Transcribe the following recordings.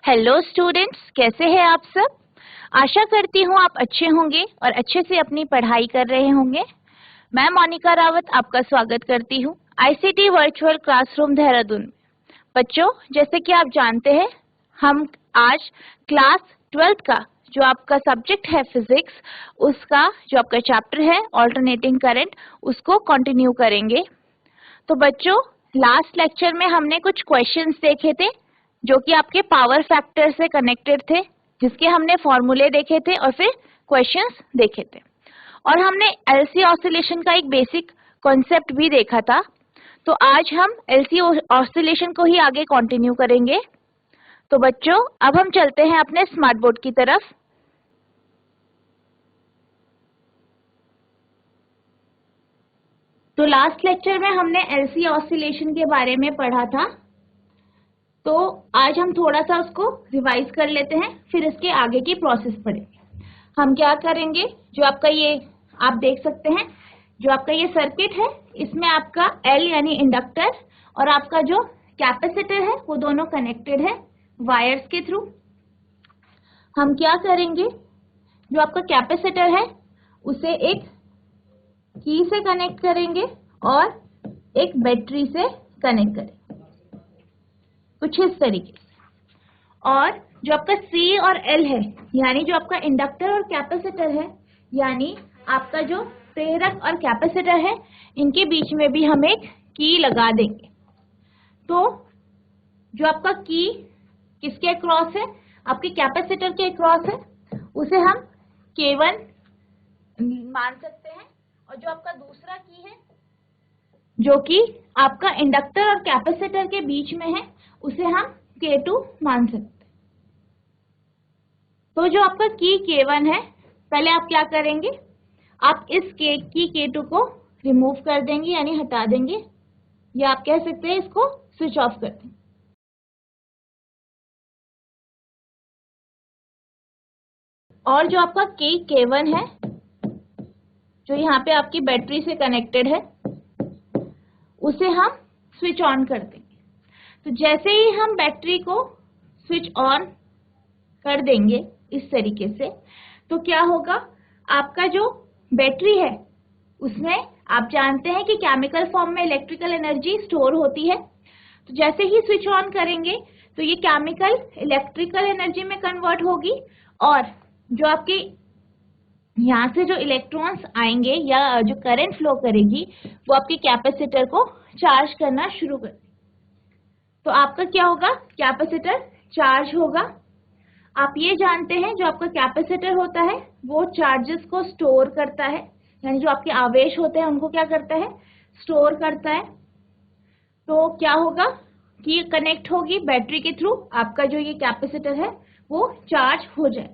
Hello students, कैसे हैं आप सब। आशा करती हूँ आप अच्छे होंगे और अच्छे से अपनी पढ़ाई कर रहे होंगे। मैं मोनिका रावत आपका स्वागत करती हूँ आईसीटी वर्चुअल क्लासरूम देहरादून में। बच्चों, जैसे कि आप जानते हैं, हम आज क्लास 12th का जो आपका सब्जेक्ट है फिजिक्स, उसका जो आपका चैप्टर है ऑल्टरनेटिंग करंट, उसको कंटिन्यू करेंगे। तो बच्चों, लास्ट लेक्चर में हमने कुछ क्वेश्चंस देखे थे जो कि आपके पावर फैक्टर से कनेक्टेड थे, जिसके हमने फॉर्मूले देखे थे और फिर क्वेश्चंस देखे थे, और हमने एलसी ऑसिलेशन का एक बेसिक कॉन्सेप्ट भी देखा था। तो आज हम एलसी ऑसिलेशन को ही आगे कंटिन्यू करेंगे। तो बच्चों, अब हम चलते हैं अपने स्मार्ट बोर्ड की तरफ। तो लास्ट लेक्चर में हमने एलसी ऑसिलेशन के बारे में पढ़ा था, तो आज हम थोड़ा सा उसको रिवाइज कर लेते हैं, फिर इसके आगे की प्रोसेस पढ़ेंगे। हम क्या करेंगे, जो आपका ये आप देख सकते हैं, जो आपका ये सर्किट है, इसमें आपका L यानी इंडक्टर और आपका जो कैपेसिटर है वो दोनों कनेक्टेड है वायर्स के थ्रू। हम क्या करेंगे, जो आपका कैपेसिटर है उसे एक की से कनेक्ट करेंगे और एक बैटरी से कनेक्ट करेंगे, कुछ इस तरीके से। और जो आपका C और L है, यानी जो आपका इंडक्टर और कैपेसिटर है, यानी आपका जो प्रेरक और कैपेसिटर है, इनके बीच में भी हम एक की लगा देंगे। तो जो आपका की किसके अक्रॉस है, आपके कैपेसिटर के अक्रॉस है, उसे हम K1 मान सकते हैं। और जो आपका दूसरा की है, जो कि आपका इंडक्टर और कैपेसिटर के बीच में है, उसे हम K2 मान सकते हैं। तो जो आपका की K1 है, पहले आप क्या करेंगे, आप इस की K2 को रिमूव कर देंगे, यानी हटा देंगे, या आप कह सकते हैं इसको स्विच ऑफ कर देंगे। और जो आपका K1 है, जो यहाँ पे आपकी बैटरी से कनेक्टेड है, उसे हम स्विच ऑन कर देंगे। तो जैसे ही हम बैटरी को स्विच ऑन कर देंगे इस तरीके से, तो क्या होगा, आपका जो बैटरी है उसमें आप जानते हैं कि केमिकल फॉर्म में इलेक्ट्रिकल एनर्जी स्टोर होती है। तो जैसे ही स्विच ऑन करेंगे तो ये केमिकल इलेक्ट्रिकल एनर्जी में कन्वर्ट होगी, और जो आपके यहाँ से जो इलेक्ट्रॉन्स आएंगे या जो करंट फ्लो करेगी, वो आपके कैपेसिटर को चार्ज करना शुरू कर। तो आपका क्या होगा, कैपेसिटर चार्ज होगा। आप ये जानते हैं, जो आपका कैपेसिटर होता है वो चार्जेस को स्टोर करता है, यानी जो आपके आवेश होते हैं उनको क्या करता है, स्टोर करता है। तो क्या होगा कि कनेक्ट होगी बैटरी के थ्रू, आपका जो ये कैपेसिटर है वो चार्ज हो जाए।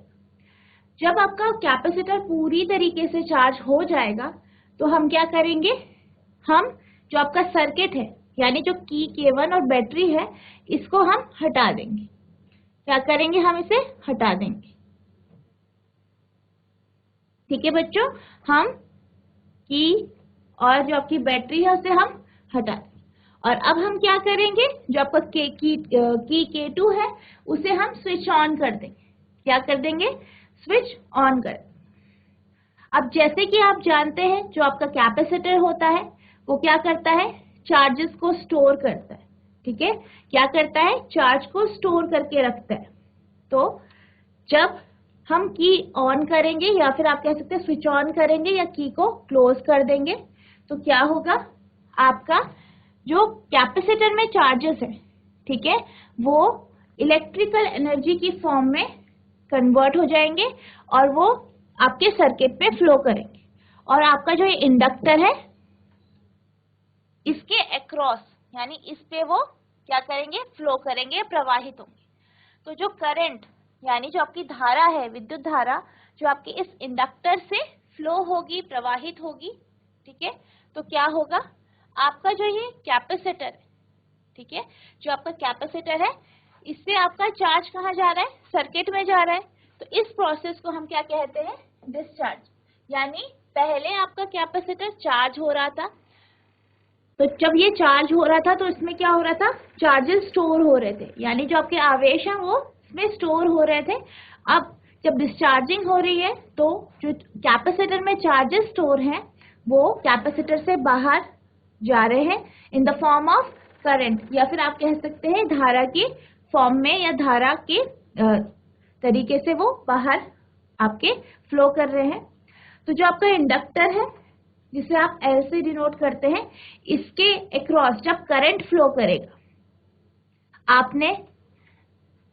जब आपका कैपेसिटर पूरी तरीके से चार्ज हो जाएगा, तो हम क्या करेंगे, हम जो आपका सर्किट है, यानी जो की K1 और बैटरी है, इसको हम हटा देंगे। क्या करेंगे, हम इसे हटा देंगे। ठीक है बच्चों, हम की और जो आपकी बैटरी है उसे हम हटा देंगे। और अब हम क्या करेंगे, जो आपका की K2 है उसे हम स्विच ऑन कर देंगे। क्या कर देंगे, स्विच ऑन कर। अब जैसे कि आप जानते हैं, जो आपका कैपेसिटर होता है वो क्या करता है, चार्जेस को स्टोर करता है। ठीक है, क्या करता है, चार्ज को स्टोर करके रखता है। तो जब हम की ऑन करेंगे, या फिर आप कह सकते हैं स्विच ऑन करेंगे, या की को क्लोज कर देंगे, तो क्या होगा, आपका जो कैपेसिटर में चार्जेस है, ठीक है, वो इलेक्ट्रिकल एनर्जी की फॉर्म में कन्वर्ट हो जाएंगे और वो आपके सर्किट पे फ्लो करेंगे। और आपका जो ये इंडक्टर है, इसके अक्रॉस, यानी इस पे वो क्या करेंगे, फ्लो करेंगे, प्रवाहित होंगे। तो जो करंट, यानी जो आपकी धारा है, विद्युत धारा, जो आपके इस इंडक्टर से फ्लो होगी, प्रवाहित होगी। ठीक है, तो क्या होगा, आपका जो ये कैपेसिटर है, ठीक है, जो आपका कैपेसिटर है, इससे आपका चार्ज कहाँ जा रहा है, सर्किट में जा रहा है। तो इस प्रोसेस को हम क्या कहते हैं, डिस्चार्ज। यानी पहले आपका कैपेसिटर चार्ज हो रहा था, तो जब ये चार्ज हो रहा था तो इसमें क्या हो रहा था, चार्जेस स्टोर हो रहे थे, यानी जो आपके आवेश हैं वो में स्टोर हो रहे थे, अब जब डिस्चार्जिंग हो रही है तो जो कैपेसिटर में चार्जेस स्टोर हैं वो कैपेसिटर से बाहर जा रहे हैं in the form of current, या फिर आप कह सकते हैं धारा के फॉर्म में, या धारा के तरीके से वो बाहर आपके फ्लो कर रहे हैं। तो जो आपका इंडक्टर है जिसे आप L से डिनोट करते हैं, इसके अक्रॉस जब करंट फ्लो करेगा, आपने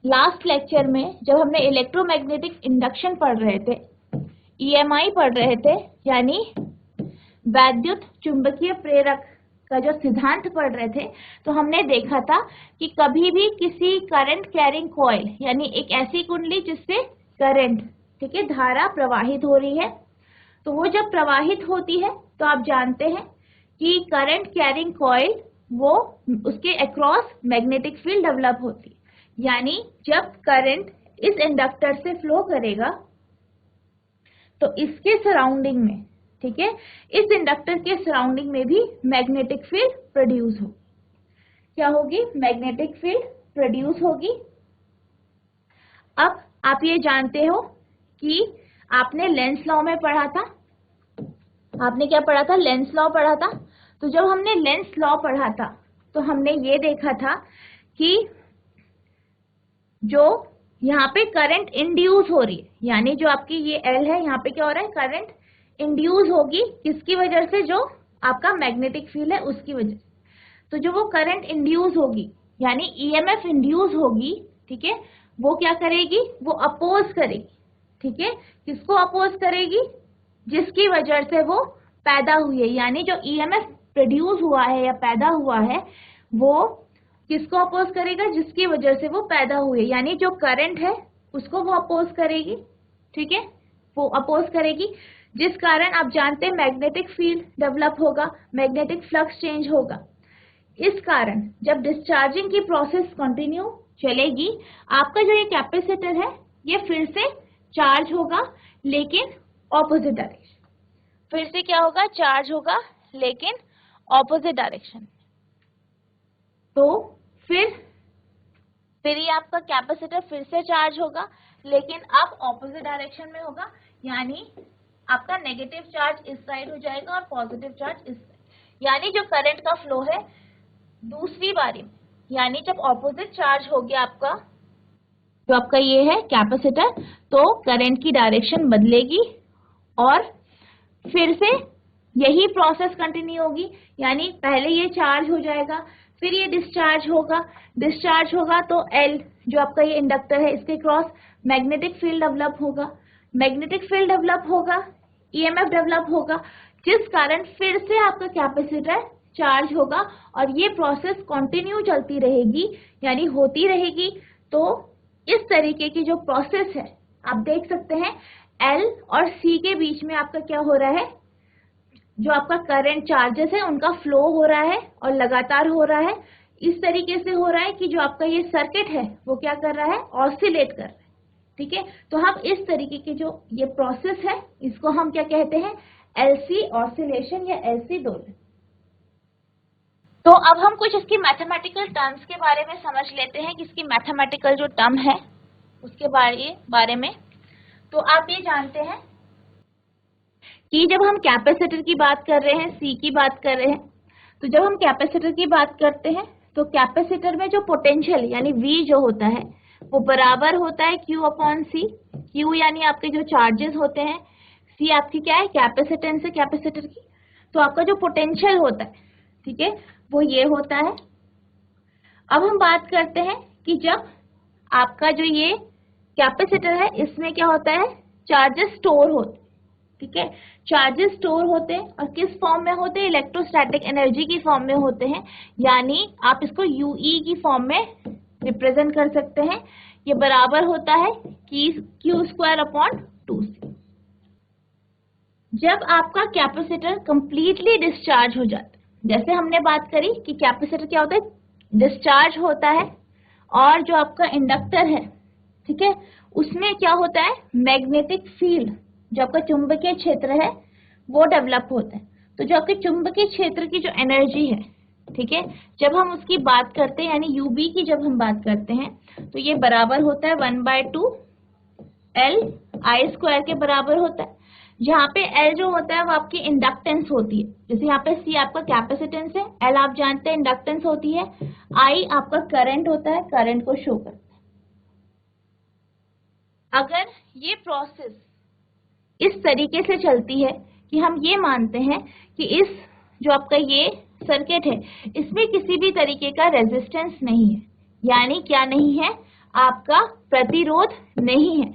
लास्ट लेक्चर में जब हमने इलेक्ट्रोमैग्नेटिक इंडक्शन पढ़ रहे थे, EMI पढ़ रहे थे, यानी वैद्युत चुंबकीय प्रेरक का जो सिद्धांत पढ़ रहे थे, तो हमने देखा था कि कभी भी किसी करंट कैरिंग कॉइल, यानी एक ऐसी कुंडली जिससे करंट, ठीक है, धारा प्रवाहित हो रही है, तो वो जब प्रवाहित होती है तो आप जानते हैं कि करंट कैरिंग कॉइल वो उसके अक्रॉस मैग्नेटिक फील्ड डेवलप होती है। यानी जब करंट इस इंडक्टर से फ्लो करेगा तो इसके सराउंडिंग में, ठीक है, इस इंडक्टर के सराउंडिंग में भी मैग्नेटिक फील्ड प्रोड्यूस होगी। क्या होगी? मैग्नेटिक फील्ड प्रोड्यूस होगी। अब आप ये जानते हो कि आपने लेंस लॉ में पढ़ा था, आपने क्या पढ़ा था? लेंस लॉ पढ़ा था। तो जब हमने लेंस लॉ पढ़ा था तो हमने ये देखा था कि जो यहाँ पे करंट इंड्यूस हो रही है, यानी जो आपकी ये L है, यहाँ पे क्या हो रहा है? करंट इंड्यूस होगी, किसकी वजह से? जो आपका मैग्नेटिक फील्ड है उसकी वजह से। तो जो वो करंट इंड्यूस होगी, यानी EMF इंड्यूस होगी, ठीक है, वो क्या करेगी? वो अपोज करेगी, ठीक है। किसको अपोज करेगी? जिसकी वजह से वो पैदा हुई है, यानी जो EMF प्रोड्यूस हुआ है या पैदा हुआ है, वो किसको अपोज करेगा? जिसकी वजह से वो पैदा हुई है, यानी जो करंट है उसको वो अपोज करेगी, ठीक है, वो अपोज करेगी, जिस कारण आप जानते हैं मैग्नेटिक फील्ड डेवलप होगा, मैग्नेटिक फ्लक्स चेंज होगा। इस कारण जब डिस्चार्जिंग की प्रोसेस कंटिन्यू चलेगी, आपका जो ये कैपेसिटर है ये फिर से चार्ज होगा, लेकिन ऑपोजिट डायरेक्शन। फिर से क्या होगा? चार्ज होगा, लेकिन ऑपोजिट डायरेक्शन। तो फिर ये आपका कैपेसिटर फिर से चार्ज होगा, लेकिन अब ऑपोजिट डायरेक्शन में होगा, यानी आपका नेगेटिव चार्ज इस साइड हो जाएगा और पॉजिटिव चार्ज इस साइड। यानी जो करंट का फ्लो है दूसरी बारी में, यानी जब ऑपोजिट चार्ज हो गया आपका, जो आपका ये है कैपेसिटर, तो करंट की डायरेक्शन बदलेगी और फिर से यही प्रोसेस कंटिन्यू होगी। यानी पहले ये चार्ज हो जाएगा, फिर ये डिस्चार्ज होगा तो L जो आपका ये इंडक्टर है इसके क्रॉस मैग्नेटिक फील्ड डेवलप होगा, मैग्नेटिक फील्ड डेवलप होगा, EMF डेवलप होगा, जिस कारण फिर से आपका कैपेसिटर चार्ज होगा और ये प्रोसेस कंटिन्यू चलती रहेगी, यानी होती रहेगी। तो इस तरीके की जो प्रोसेस है आप देख सकते हैं, L और C के बीच में आपका क्या हो रहा है? जो आपका करंट चार्जेस है उनका फ्लो हो रहा है और लगातार हो रहा है। इस तरीके से हो रहा है कि जो आपका ये सर्किट है वो क्या कर रहा है? ऑसिलेट कर रहा है, ठीक है। तो हम इस तरीके की जो ये प्रोसेस है इसको हम क्या कहते हैं? LC ऑसिलेशन या LC दोलन। तो अब हम कुछ इसकी मैथमेटिकल टर्म्स के बारे में समझ लेते हैं कि इसकी मैथमेटिकल जो टर्म है उसके बारे में। तो आप ये जानते हैं कि जब हम कैपेसिटर की बात कर रहे हैं, C की बात कर रहे हैं, तो जब हम कैपेसिटर की बात करते हैं तो कैपेसिटर में जो पोटेंशियल यानी V जो होता है वो बराबर होता है Q/C। Q यानी आपके जो चार्जेस होते हैं, C आपकी क्या है? कैपेसिटेंस है कैपेसिटर की। तो आपका जो पोटेंशियल होता है, ठीक है, वो ये होता है। अब हम बात करते हैं कि जब आपका जो ये कैपेसिटर है इसमें क्या होता है? चार्जेस स्टोर होते हैं, ठीक है, चार्जेस स्टोर होते हैं और किस फॉर्म में होते हैं? इलेक्ट्रोस्टैटिक एनर्जी की फॉर्म में होते हैं, यानी आप इसको UE की फॉर्म में रिप्रेजेंट कर सकते हैं। ये बराबर होता है Q²/2C। जब आपका कैपेसिटर कंप्लीटली डिस्चार्ज हो जाता है, जैसे हमने बात करी कि कैपेसिटर क्या होता है? डिस्चार्ज होता है, और जो आपका इंडक्टर है, ठीक है, उसमें क्या होता है? मैग्नेटिक फील्ड, जो आपका चुंबकीय क्षेत्र है वो डेवलप होता है। तो जो आपके चुंबकीय क्षेत्र की जो एनर्जी है, ठीक है। जब हम उसकी बात करते हैं यानी यूबी की जब हम बात करते हैं तो ये बराबर होता है 1/2 एल आई स्क्वायर के बराबर होता है, जहाँ पे एल जो होता है वो आपकी इंडक्टेंस होती है। जैसे यहाँ पे सी आपका कैपेसिटेंस है, एल आप जानते हैं इंडक्टेंस होती है, आई आपका करंट होता है, करंट को शो करता है। अगर ये प्रोसेस इस तरीके से चलती है कि हम ये मानते हैं कि इस जो आपका ये सर्किट है इसमें किसी भी तरीके का रेजिस्टेंस नहीं है, यानी क्या नहीं है, आपका प्रतिरोध नहीं है।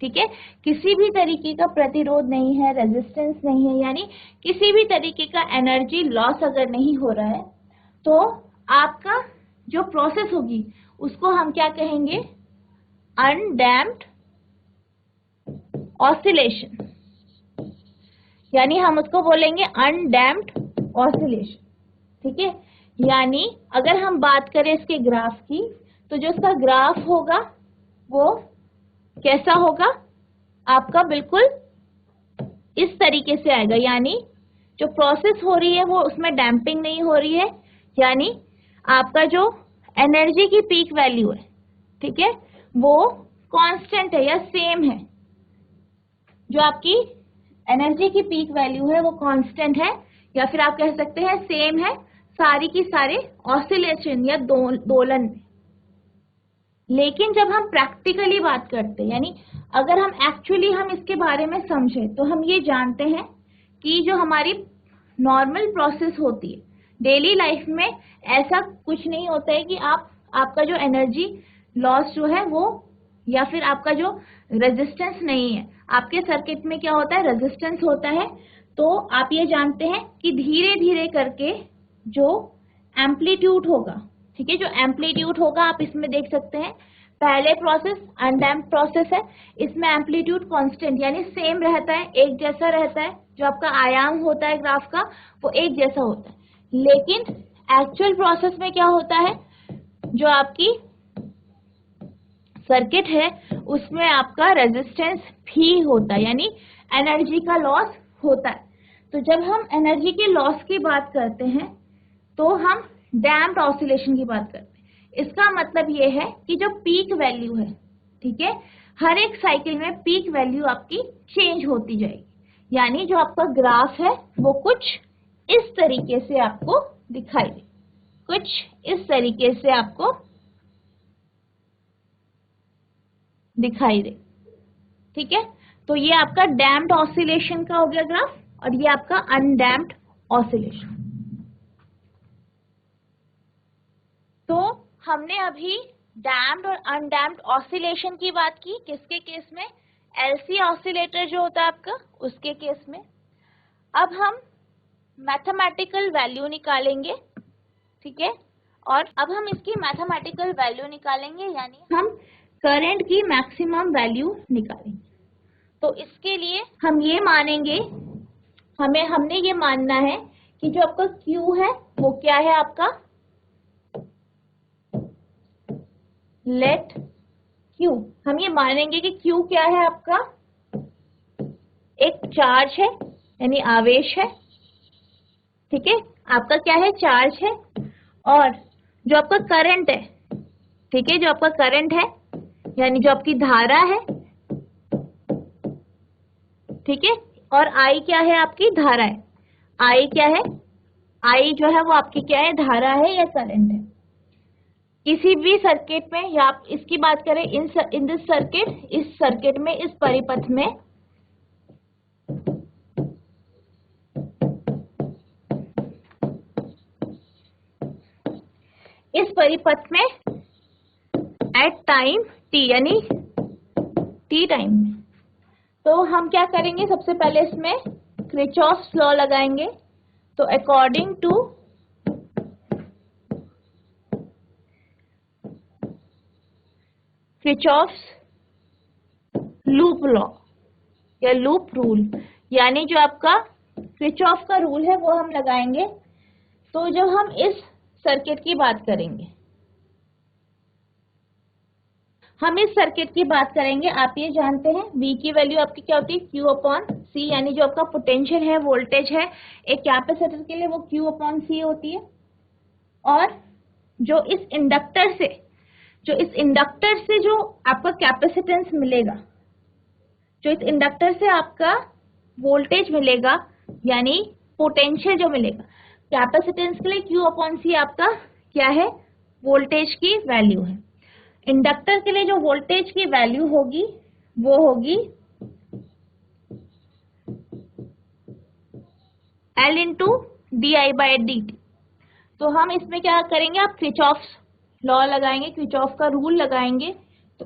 ठीक है, किसी भी तरीके का प्रतिरोध नहीं है, रेजिस्टेंस नहीं है, यानी किसी भी तरीके का एनर्जी लॉस अगर नहीं हो रहा है तो आपका जो प्रोसेस होगी उसको हम क्या कहेंगे, अनडैम्प्ड ऑसिलेशन, यानी हम उसको बोलेंगे अनडैम्प्ड ऑसिलेशन। ठीक है, यानी अगर हम बात करें इसके ग्राफ की तो जो इसका ग्राफ होगा वो कैसा होगा, आपका बिल्कुल इस तरीके से आएगा, यानी जो प्रोसेस हो रही है वो उसमें डैम्पिंग नहीं हो रही है, यानी आपका जो एनर्जी की पीक वैल्यू है, ठीक है, वो कांस्टेंट है या सेम है। जो आपकी एनर्जी की पीक वैल्यू है वो कांस्टेंट है, या फिर आप कह सकते हैं सेम है सारी की सारे ऑसिलेशन या दोलन में। लेकिन जब हम प्रैक्टिकली बात करते हैं, यानी अगर हम एक्चुअली हम इसके बारे में समझें तो हम ये जानते हैं कि जो हमारी नॉर्मल प्रोसेस होती है डेली लाइफ में, ऐसा कुछ नहीं होता है कि आपका जो एनर्जी लॉस जो है वो, या फिर आपका जो रेजिस्टेंस नहीं है, आपके सर्किट में क्या होता है, रेजिस्टेंस होता है। तो आप ये जानते हैं कि धीरे धीरे करके जो एम्पलीट्यूड होगा, ठीक है, जो एम्पलीट्यूड होगा आप इसमें देख सकते हैं, पहले प्रोसेस अनडैम्प्ड प्रोसेस है, इसमें एम्पलीट्यूड कांस्टेंट यानी सेम रहता है, एक जैसा रहता है, जो आपका आयाम होता है ग्राफ का वो एक जैसा होता है। लेकिन एक्चुअल प्रोसेस में क्या होता है, जो आपकी सर्किट है उसमें आपका रेजिस्टेंस भी होता है, यानी एनर्जी का लॉस होता है। तो जब हम एनर्जी के लॉस की बात करते हैं तो हम डैम्प्ड ऑसिलेशन की बात करते हैं। इसका मतलब ये है कि जो पीक वैल्यू है, ठीक है, हर एक साइकिल में पीक वैल्यू आपकी चेंज होती जाएगी, यानी जो आपका ग्राफ है वो कुछ इस तरीके से आपको दिखाई दे, कुछ इस तरीके से आपको दिखाई दे। ठीक है, तो ये आपका डैम्प्ड ऑसिलेशन का हो गया ग्राफ, और ये आपका अनडैम्प्ड ऑसिलेशन। तो हमने अभी डैम्प्ड और अनडैम्प्ड ऑसिलेशन की बात की, किसके केस में, एलसी ऑसिलेटर जो होता है आपका उसके केस में। अब हम मैथमेटिकल वैल्यू निकालेंगे, ठीक है, और अब हम इसकी मैथमेटिकल वैल्यू निकालेंगे, यानी हम करंट की मैक्सिमम वैल्यू निकालेंगे। तो इसके लिए हम ये मानेंगे, हमने ये मानना है कि जो आपका Q है वो क्या है, आपका लेट Q, हम ये मानेंगे कि Q क्या है, आपका एक चार्ज है यानी आवेश है, ठीक है, आपका क्या है, चार्ज है, और जो आपका करंट है, ठीक है, जो आपका करंट है यानी जो आपकी धारा है, ठीक है, और I क्या है, आपकी धारा है, I क्या है, I जो है वो आपकी क्या है, धारा है या करंट है। किसी भी सर्किट में, या आप इसकी बात करें इन दिस सर्किट, इस सर्किट में, इस परिपथ में एट टाइम t यानी t टाइम में, तो हम क्या करेंगे, सबसे पहले इसमें किरचॉफ्स लॉ लगाएंगे। तो according to Kirchhoff's loop law या लूप रूल, यानी जो आपका किरचॉफ का रूल है वो हम लगाएंगे। तो जब हम इस सर्किट की बात करेंगे, हम इस सर्किट की बात करेंगे, आप ये जानते हैं V की वैल्यू आपकी क्या होती है, Q/C, यानी जो आपका पोटेंशियल है, वोल्टेज है एक कैपेसिटर के लिए वो Q/C होती है। और जो इस इंडक्टर से जो आपका कैपेसिटेंस मिलेगा, जो इस इंडक्टर से आपका वोल्टेज मिलेगा यानी पोटेंशियल जो मिलेगा, कैपेसिटेंस के लिए Q अपॉन C आपका क्या है, वोल्टेज की वैल्यू है। इंडक्टर के लिए जो वोल्टेज की वैल्यू होगी वो होगी L इंटू di/dt। तो हम इसमें क्या करेंगे, आप किरचॉफ लॉ लगाएंगे, किरचॉफ का रूल लगाएंगे। तो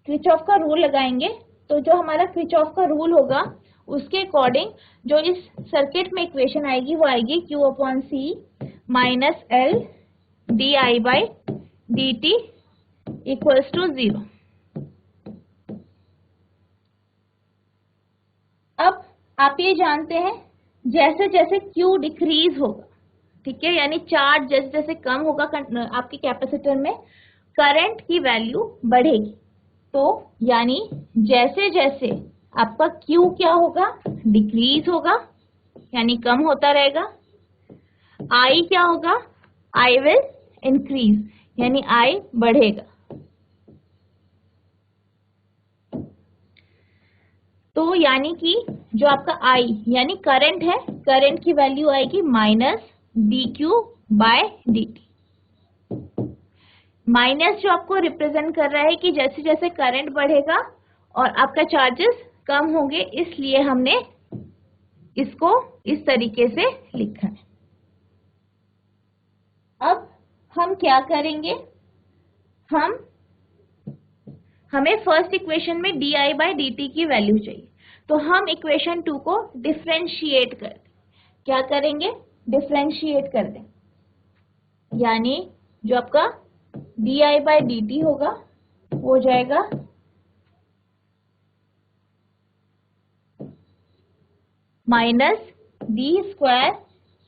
किरचॉफ का रूल लगाएंगे तो जो हमारा किरचॉफ का रूल होगा उसके अकॉर्डिंग जो इस सर्किट में इक्वेशन आएगी वो आएगी Q upon C minus L di/dt equals to 0। अब आप ये जानते हैं जैसे जैसे Q डिक्रीज होगा, ठीक है, यानी चार्ज जैसे जैसे कम होगा आपके कैपेसिटर में, करंट की वैल्यू बढ़ेगी। तो यानी जैसे जैसे आपका Q क्या होगा, डिक्रीज होगा यानी कम होता रहेगा। I क्या होगा, I विल इंक्रीज यानी I बढ़ेगा। तो यानी कि जो आपका I यानी करंट है, करंट की वैल्यू आएगी माइनस dQ/dt। माइनस जो आपको रिप्रेजेंट कर रहा है कि जैसे जैसे करंट बढ़ेगा और आपका चार्जेस कम होंगे, इसलिए हमने इसको इस तरीके से लिखा है। अब हम क्या करेंगे, हमें फर्स्ट इक्वेशन में di/dt की वैल्यू चाहिए, तो हम इक्वेशन 2 को डिफरेंशिएट कर दें। क्या करेंगे, डिफरेंशिएट कर दें, यानी जो आपका di/dt होगा वो हो जाएगा माइनस d²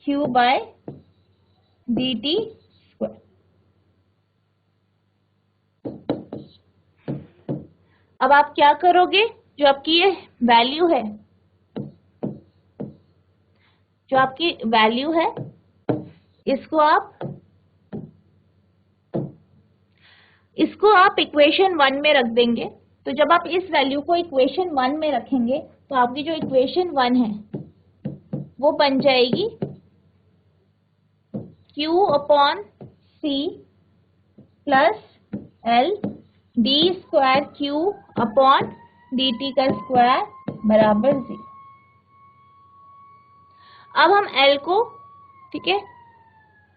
Q/dt²। अब आप क्या करोगे, जो आपकी ये वैल्यू है, जो आपकी वैल्यू है इसको आप इक्वेशन 1 में रख देंगे। तो जब आप इस वैल्यू को इक्वेशन 1 में रखेंगे तो आपकी जो इक्वेशन 1 है वो बन जाएगी Q upon C plus L d² Q upon dt का स्क्वायर बराबर 0। अब हम L को, ठीक है,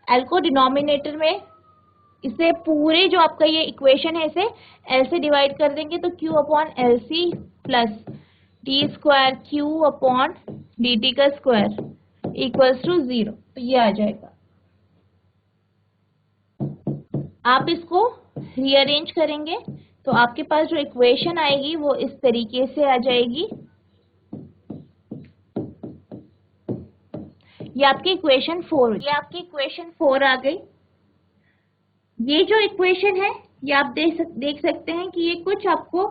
L को डिनोमिनेटर में, इसे पूरे जो आपका ये इक्वेशन है इसे L से डिवाइड कर देंगे तो Q upon LC plus d² Q upon dt का स्क्वायर इक्वल्स टू 0। तो ये आ जाएगा। आप इसको रीअरेंज करेंगे तो आपके पास जो इक्वेशन आएगी वो इस तरीके से आ जाएगी। ये आपकी इक्वेशन 4 आ गई। ये जो इक्वेशन है ये आप देख सकते हैं कि ये कुछ आपको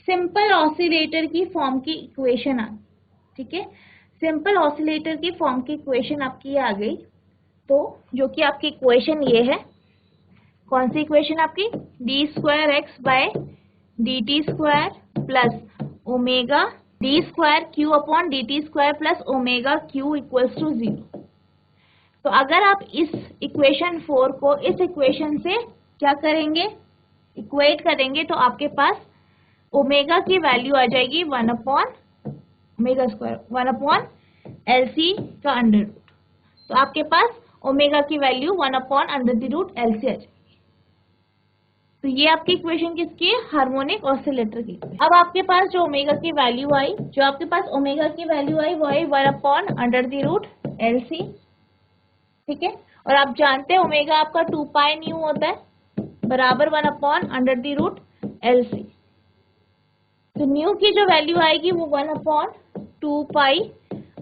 सिंपल ऑसिलेटर की फॉर्म की इक्वेशन आ, ठीक है, सिंपल ऑसिलेटर की फॉर्म की इक्वेशन आपकी आ गई। तो जो कि आपकी इक्वेशन ये है, कौन सी इक्वेशन आपकी, d²x/dt² plus omega d² Q upon dt² plus omega Q equals to 0। तो अगर आप इस इक्वेशन 4 को इस इक्वेशन से क्या करेंगे, इक्वेट करेंगे तो आपके पास ओमेगा की वैल्यू आ जाएगी 1 अपॉन LC का अंडर रूट। तो आपके पास ओमेगा की वैल्यू 1 अपॉन √LC आ जाएगी। तो ये आपकी इक्वेशन किसकी है, हार्मोनिक ऑसिलेटर की। अब आपके पास जो ओमेगा की वैल्यू आई, वो आई 1 अपॉन √LC, ठीक है, और आप जानते हैं ओमेगा आपका 2 पाई न्यू होता है बराबर 1 अपॉन √LC। तो न्यू की जो वैल्यू आएगी वो 1 अपॉन 2 पाई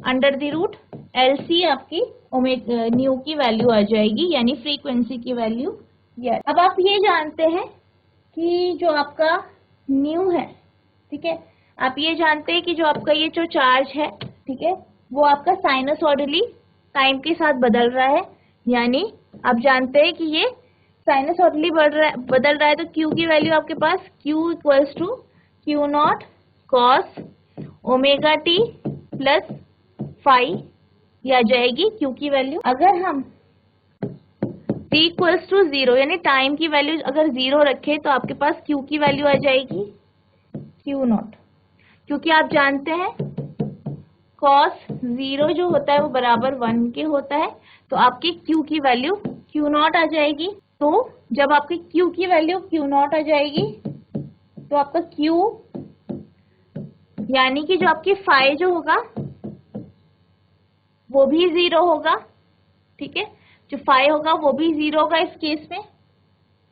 √LC आपकी न्यू की वैल्यू आ जाएगी, यानी फ्रीक्वेंसी की वैल्यू। अब आप ये जानते हैं कि जो आपका न्यू है, ठीक है, आप ये जानते हैं कि जो आपका ये जो चार्ज है, ठीक है, वो आपका साइनसॉइडली टाइम के साथ बदल रहा है, यानी आप जानते हैं कि ये साइनसॉइडली बदल रहा है, तो Q की वैल्यू आपके पास Q equals to Q not cos omega t plus phi, ये आ जाएगी Q की वैल्यू। अगर हम t इक्वल्स टू 0 यानी टाइम की वैल्यू अगर 0 रखे तो आपके पास Q की वैल्यू आ जाएगी Q नॉट, क्योंकि आप जानते हैं cos 0 जो होता है वो बराबर 1 के होता है, तो आपकी Q की वैल्यू Q नॉट आ जाएगी। तो जब आपकी Q की वैल्यू Q नॉट आ जाएगी तो आपका Q यानी कि जो आपकी फाई जो होगा वो भी 0 होगा, ठीक है, जो फाई होगा वो भी 0 होगा इस केस में।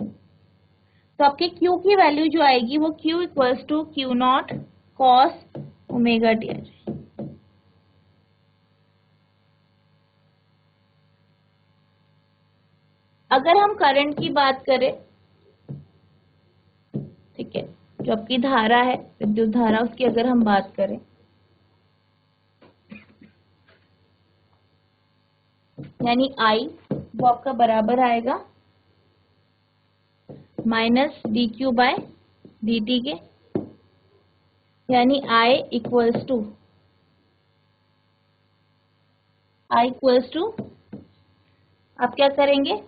तो आपके Q की वैल्यू जो आएगी वो Q equals to Q not cos omega t आ जाएगी। अगर हम करंट की बात करें, ठीक है, जो आपकी धारा है, विद्युत धारा, उसकी अगर हम बात करें, यानी I वो आपका बराबर आएगा minus d q by d t के, यानी I इक्वल्स टू आप क्या करेंगे,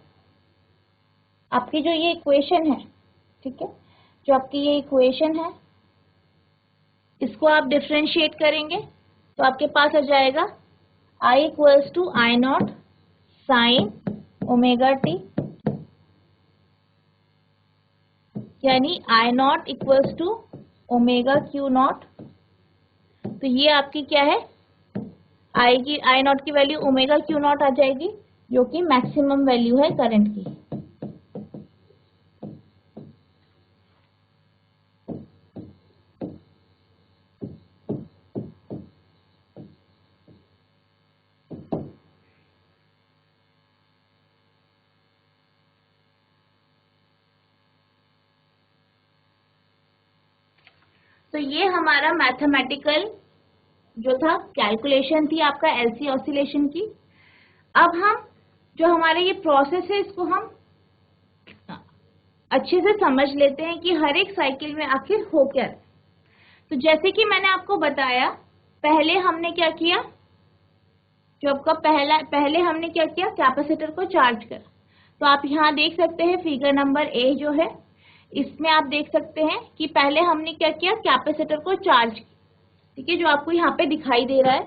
आपकी जो ये इक्वेशन है, ठीक है, जो आपकी ये इक्वेशन है इसको आप डिफरेंशिएट करेंगे तो आपके पास आ जाएगा I equals to I not sine omega t, यानी I not equals to omega Q not. तो ये आपकी क्या है, आई नॉट की वैल्यू ओमेगा क्यू नॉट आ जाएगी, जो कि मैक्सिमम वैल्यू है करंट की। तो ये हमारा मैथमेटिकल जो था कैलकुलेशन थी आपका एलसी ऑसिलेशन की। अब हम जो हमारे ये प्रोसेस है इसको हम अच्छे से समझ लेते हैं कि हर एक साइकिल में आखिर हो क्या है। तो जैसे कि मैंने आपको बताया, पहले हमने क्या किया, जो आपका पहले हमने क्या किया, कैपेसिटर को चार्ज करा। तो आप यहाँ देख सकते हैं फिगर नंबर ए जो है, इसमें आप देख सकते हैं कि पहले हमने क्या किया, कैपेसिटर को चार्ज किया, ठीक है, जो आपको यहाँ पे दिखाई दे रहा है,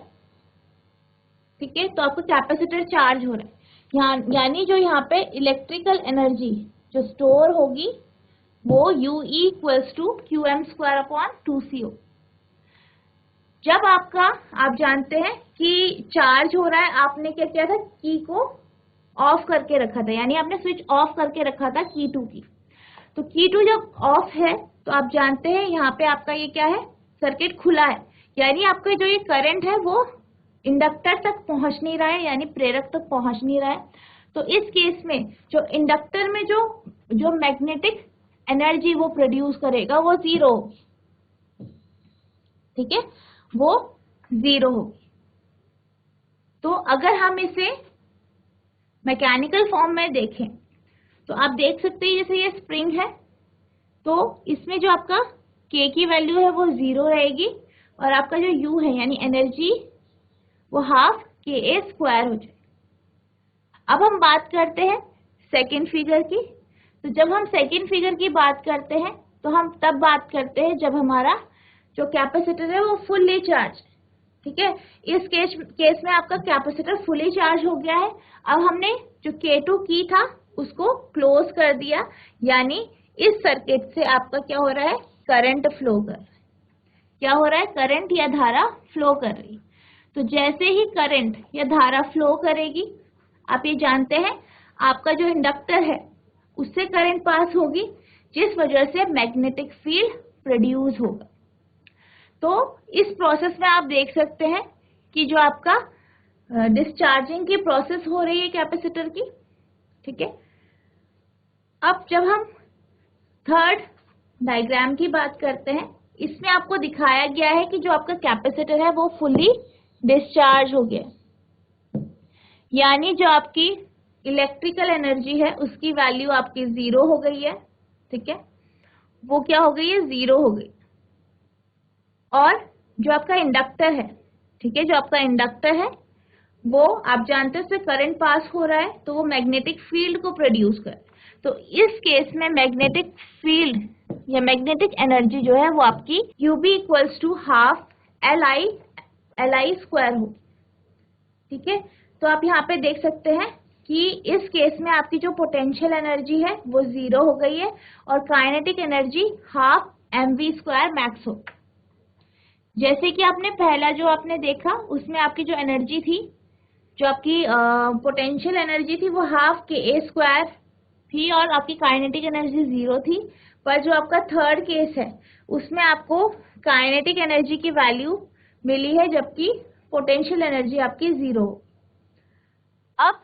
ठीक है। तो आपको कैपेसिटर चार्ज हो रहा है यहाँ, यानी जो यहाँ पे इलेक्ट्रिकल एनर्जी जो स्टोर होगी वो UE equals to QM² upon 2CO। जब आपका आप जानते हैं कि चार्ज हो रहा है, आपने क्या किया था, की को ऑफ करके रखा था, यानी आपने स्विच ऑफ करके रखा था की 2 की। तो की 2 जब ऑफ है तो आप जानते हैं यहाँ पे आपका ये क्या है, सर्किट खुला है, यानी आपका जो ये करंट है वो इंडक्टर तक पहुंच नहीं रहा है, यानी प्रेरक तक पहुंच नहीं रहा है। तो इस केस में जो इंडक्टर में जो मैग्नेटिक एनर्जी वो प्रोड्यूस करेगा वो 0 होगी, ठीक है, वो 0 होगी। तो अगर हम इसे मैकेनिकल फॉर्म में देखें तो आप देख सकते हैं जैसे ये स्प्रिंग है, तो इसमें जो आपका K की वैल्यू है वो 0 रहेगी, और आपका जो U है यानी एनर्जी वो हाफ KA² हो जाए। अब हम बात करते हैं सेकेंड फिगर की। तो जब हम सेकेंड फिगर की बात करते हैं तो हम तब बात करते हैं जब हमारा जो कैपेसिटर है वो फुल्ली चार्ज, ठीक है। इस केस में आपका कैपेसिटर फुली चार्ज हो गया है। अब हमने जो K2 की था उसको क्लोज कर दिया, यानी इस सर्किट से आपका क्या हो रहा है, करंट फ्लो कर रहा है। क्या हो रहा है, करंट या धारा फ्लो कर रही है। तो जैसे ही करंट या धारा फ्लो करेगी, आप ये जानते हैं आपका जो इंडक्टर है उससे करंट पास होगी, जिस वजह से मैग्नेटिक फील्ड प्रोड्यूस होगा। तो इस प्रोसेस में आप देख सकते हैं कि जो आपका डिस्चार्जिंग की प्रोसेस हो रही है कैपेसिटर की, ठीक है। अब जब हम थर्ड डायग्राम की बात करते हैं, इसमें आपको दिखाया गया है कि जो आपका कैपेसिटर है वो फुल्ली डिस्चार्ज हो गया, यानी जो आपकी इलेक्ट्रिकल एनर्जी है उसकी वैल्यू आपकी 0 हो गई है, ठीक है, वो क्या हो गई है, 0 हो गई। और जो आपका इंडक्टर है, ठीक है, जो आपका इंडक्टर है वो आप जानते हो उससे करंट पास हो रहा है तो वो मैग्नेटिक फील्ड को प्रोड्यूस कर, तो इस केस में मैग्नेटिक फील्ड या मैग्नेटिक एनर्जी जो है वो आपकी UB equals to half LI square हो, ठीक है। तो आप यहाँ पे देख सकते हैं कि इस केस में आपकी जो पोटेंशियल एनर्जी है वो 0 हो गई है और kinetic energy half mv square max हो। जैसे कि आपने पहला जो आपने देखा उसमें आपकी जो एनर्जी थी, जो आपकी पोटेंशियल एनर्जी थी वो हाफ KA स्क्वायर थी और आपकी काइनेटिक एनर्जी 0 थी, पर जो आपका थर्ड केस है उसमें आपको काइनेटिक एनर्जी की वैल्यू मिली है जबकि पोटेंशियल एनर्जी आपकी 0। अब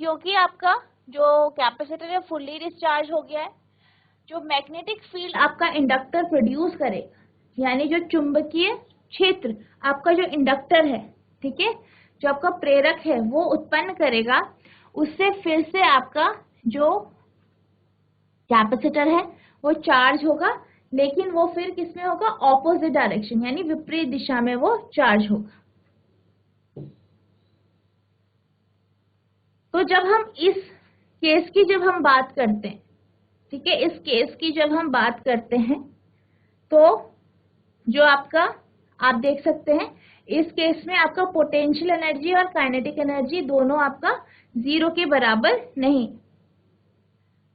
क्योंकि आपका जो कैपेसिटर है फुल्ली डिस्चार्ज हो गया है, जो मैग्नेटिक फील्ड आपका इंडक्टर प्रोड्यूस करेगा, यानी जो चुंबकीय क्षेत्र आपका जो इंडक्टर है, ठीक है, जो आपका प्रेरक है वो उत्पन्न करेगा, उससे फिर से आपका जो कैपेसिटर है वो चार्ज होगा, लेकिन वो फिर किसमें होगा, ऑपोजिट डायरेक्शन, यानी विपरीत दिशा में वो चार्ज होगा। तो जब हम इस केस की जब हम बात करते हैं, ठीक है, इस केस की जब हम बात करते हैं तो जो आपका आप देख सकते हैं इस केस में आपका पोटेंशियल एनर्जी और काइनेटिक एनर्जी दोनों आपका 0 के बराबर नहीं।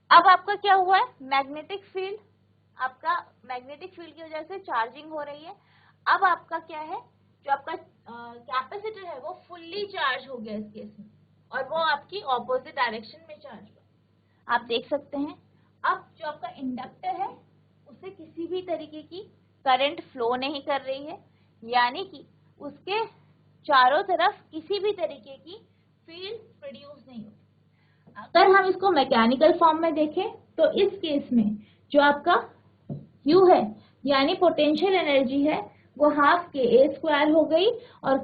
अब आपका क्या हुआ है, मैग्नेटिक फील्ड, आपका मैग्नेटिक फील्ड की वजह से चार्जिंग हो रही है। अब आपका क्या है, जो आपका कैपेसिटर है वो फुल्ली चार्ज हो गया इस केस में और वो आपकी ऑपोजिट डायरेक्शन में चार्ज हुआ, आप देख सकते हैं। अब जो आपका इंडक्टर है उसे किसी भी तरीके की करंट फ्लो नहीं कर रही है, यानी कि उसके चारों तरफ किसी भी तरीके की फील्ड प्रोड्यूस नहीं होती। अगर हम इसको मैकेनिकल फॉर्म में देखें तो इस केस में जो आपका Q है यानी पोटेंशियल एनर्जी है वो हाफ KA स्क्वायर हो गई और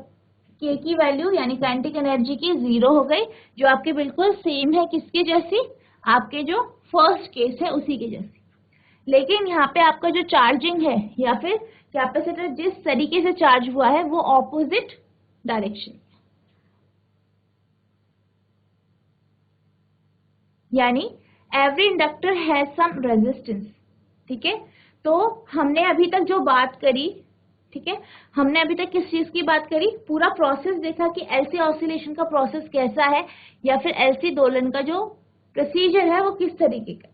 K की वैल्यू यानी काइनेटिक एनर्जी की 0 हो गई, जो आपके बिल्कुल सेम है किसके जैसी, आपके जो फर्स्ट केस है उसी के जैसी। लेकिन यहाँ पे आपका जो चार्जिंग है या फिर कैपेसिटर जिस तरीके से चार्ज हुआ है वो ऑपोजिट डायरेक्शन, यानी every inductor has some resistance, ठीक है। तो हमने अभी तक जो बात करी, ठीक है, हमने अभी तक किस चीज की बात करी, पूरा प्रोसेस देखा कि LC ऑसिलेशन का प्रोसेस कैसा है या फिर LC दोलन का जो प्रोसीजर है वो किस तरीके का।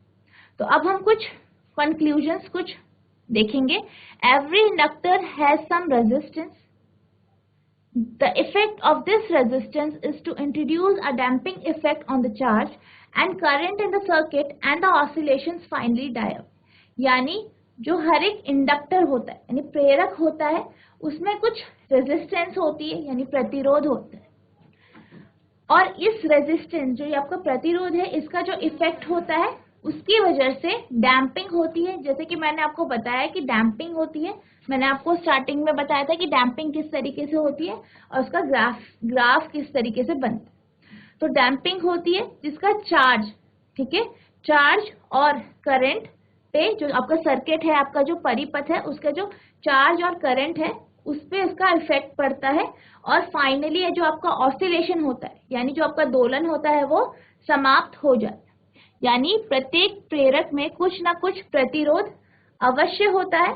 तो अब हम कुछ कंक्लूजन्स कुछ देखेंगे। Every inductor has some resistance, the effect of this resistance is to introduce a damping effect on the charge and current in the circuit and the oscillations finally die up। यानी जो हर एक inductor होता है यानी प्रेरक होता है उसमें कुछ रेजिस्टेंस होती है यानी प्रतिरोध होता है, और इस रेजिस्टेंस जो आपका प्रतिरोध है इसका जो इफेक्ट होता है उसकी वजह से डैम्पिंग होती है। जैसे कि मैंने आपको बताया कि डैम्पिंग होती है, मैंने आपको स्टार्टिंग में बताया था कि डैम्पिंग किस तरीके से होती है और उसका ग्राफ किस तरीके से बनता है। तो डैम्पिंग होती है जिसका चार्ज, ठीक है, चार्ज और करंट पे जो आपका सर्किट है, आपका जो परिपथ है उसका जो चार्ज और करंट है उस पे उसका इफेक्ट पड़ता है और फाइनली जो आपका ऑसिलेशन होता है यानी जो आपका दोलन होता है वो समाप्त हो जाता है। यानी प्रत्येक प्रेरक में कुछ ना कुछ प्रतिरोध अवश्य होता है,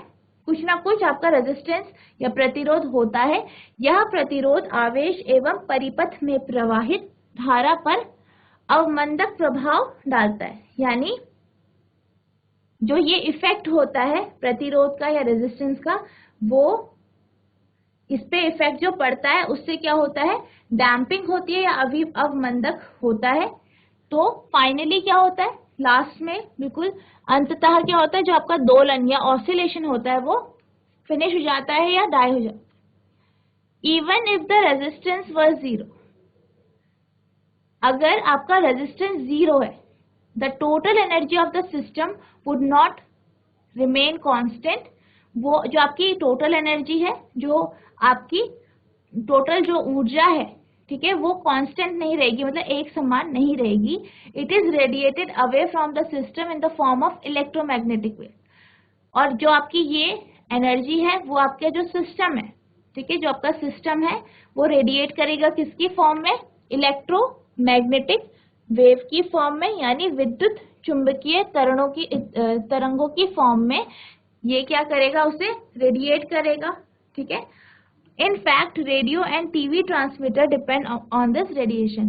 कुछ ना कुछ आपका रेजिस्टेंस या प्रतिरोध होता है। यह प्रतिरोध आवेश एवं परिपथ में प्रवाहित धारा पर अवमंदक प्रभाव डालता है, यानी जो ये इफेक्ट होता है प्रतिरोध का या रेजिस्टेंस का वो इस पे इफेक्ट जो पड़ता है उससे क्या होता है, डैम्पिंग होती है या अवमंदक होता है। तो फाइनली क्या होता है, लास्ट में बिल्कुल अंततः क्या होता है, जो आपका दोलन या ऑसिलेशन होता है वो फिनिश हो जाता है या डाई हो जाता है। Even if the resistance was 0, अगर आपका रेजिस्टेंस 0 है, the total energy of the system would not remain constant. वो जो आपकी टोटल एनर्जी है, जो आपकी टोटल जो ऊर्जा है, ठीक है, वो कांस्टेंट नहीं रहेगी, मतलब एक समान नहीं रहेगी. It is radiated away from the system in the form of electromagnetic wave. और जो आपकी ये एनर्जी है वो आपका जो सिस्टम है, ठीक है, जो आपका सिस्टम है वो रेडिएट करेगा किसकी फॉर्म में, इलेक्ट्रोमैग्नेटिक वेव की फॉर्म में, यानी विद्युत चुंबकीय तरंगों की फॉर्म में ये क्या करेगा, उसे रेडिएट करेगा. ठीक है. In fact radio and TV transmitter depend on this radiation.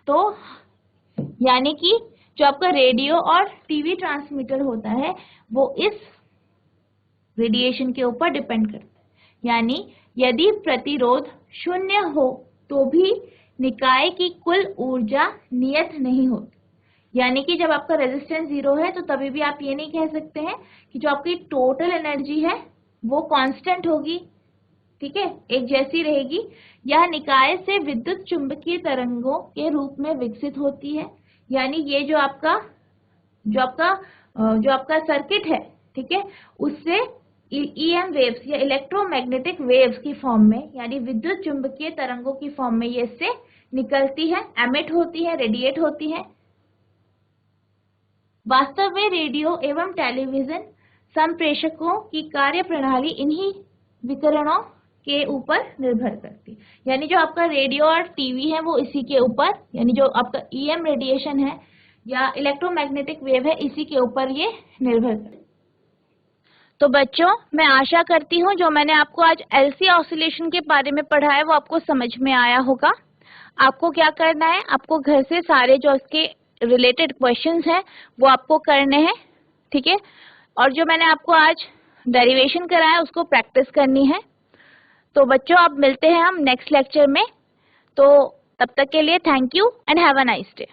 तो यानी कि जो आपका रेडियो और टीवी ट्रांसमीटर होता है वो इस रेडिएशन के ऊपर डिपेंड करता है. यानी यदि प्रतिरोध शून्य हो तो भी निकाय की कुल ऊर्जा नियत नहीं होती. यानी कि जब आपका रेजिस्टेंस 0 है तो तभी भी आप ये नहीं कह सकते हैं कि जो आपकी टोटल एनर्जी है वो कांस्टेंट होगी, ठीक है, एक जैसी रहेगी. यह निकाय से विद्युत चुंबकीय तरंगों के रूप में विकसित होती है. यानी ये जो आपका सर्किट है, ठीक है, उससे ईएम वेव्स या इलेक्ट्रोमैग्नेटिक वेव्स की फॉर्म में, यानी विद्युत चुंबकीय तरंगों की फॉर्म में ये इससे निकलती है, एमिट होती है, रेडिएट होती है. वास्तव में रेडियो एवं टेलीविजन संप्रेषकों की कार्यप्रणाली इन्हीं विकिरणों के ऊपर निर्भर करती है. यानी जो आपका रेडियो और टीवी है वो इसी के ऊपर, यानी जो आपका ईएम रेडिएशन है या इलेक्ट्रोमैग्नेटिक वेव है इसी के ऊपर ये निर्भर करती है. तो बच्चों, मैं आशा करती हूँ जो मैंने आपको आज एलसी ऑसिलेशन के बारे में पढ़ाया वो आपको समझ में आया होगा. आपको क्या करना है, आपको घर से सारे जो इसके रिलेटेड क्वेश्चंस हैं वो आपको करने हैं, ठीक है, और जो मैंने आपको आज डेरिवेशन कराया उसको प्रैक्टिस करनी है. तो बच्चों, अब मिलते हैं हम नेक्स्ट लेक्चर में. तो तब तक के लिए thank you and have a nice day.